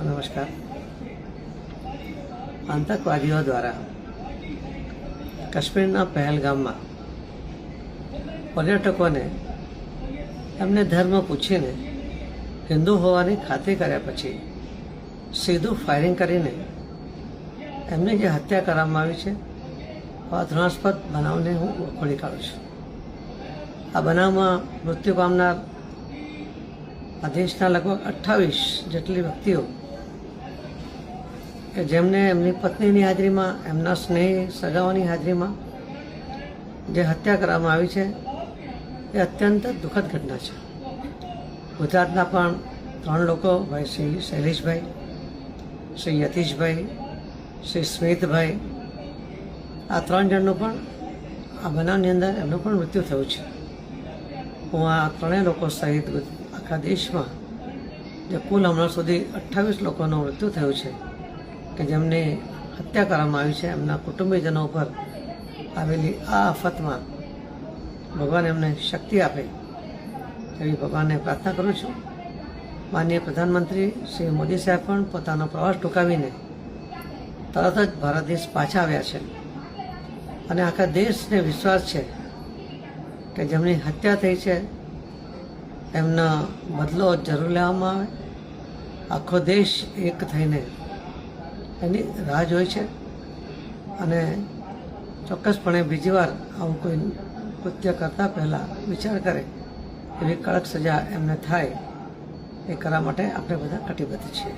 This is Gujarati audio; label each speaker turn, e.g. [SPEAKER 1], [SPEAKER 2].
[SPEAKER 1] નમસ્કાર. આતંકવાદીઓ દ્વારા કાશ્મીરના પહેલગામમાં પર્યટકોને એમને ધર્મ પૂછીને હિન્દુ હોવાની ખાતરી કર્યા પછી સીધું ફાયરિંગ કરીને એમની જે હત્યા કરવામાં આવી છે આ ઘૃણાસ્પદ બનાવને હું વખોડી કાઢું છું. આ બનાવમાં મૃત્યુ પામનાર આ દેશના લગભગ 28 જેટલી વ્યક્તિઓ કે જેમને એમની પત્નીની હાજરીમાં, એમના સ્નેહી સગાઓની હાજરીમાં જે હત્યા કરવામાં આવી છે એ અત્યંત દુઃખદ ઘટના છે. ગુજરાતના પણ 3 લોકો, ભાઈ શ્રી શૈલેષભાઈ, શ્રી યતીશભાઈ, શ્રી સ્મિતભાઈ, આ 3 જણનું પણ આ બનાવની અંદર એમનું પણ મૃત્યુ થયું છે. હું આ 3 લોકો સહિત આખા દેશમાં જે કુલ હમણાં સુધી 28 લોકોનું મૃત્યુ થયું છે કે જેમની હત્યા કરવામાં આવી છે, એમના કુટુંબીજનો ઉપર આવેલી આ આફતમાં ભગવાન એમને શક્તિ આપે એવી ભગવાનને પ્રાર્થના કરું છું. માનનીય પ્રધાનમંત્રી શ્રી મોદી સાહેબ પણ પોતાનો પ્રવાસ ટૂંકાવીને તરત જ ભારત દેશ પાછા આવ્યા છે અને આખા દેશને વિશ્વાસ છે કે જેમની હત્યા થઈ છે એમનો બદલો જરૂર લેવામાં આવે. આખો દેશ એક થઈને એની રાહ જોઈ છે અને ચોક્કસપણે બીજી વાર આવું કોઈ કૃત્ય કરતાં પહેલાં વિચાર કરે એવી કડક સજા એમને થાય એ કરવા માટે આપણે બધા કટિબદ્ધ છીએ.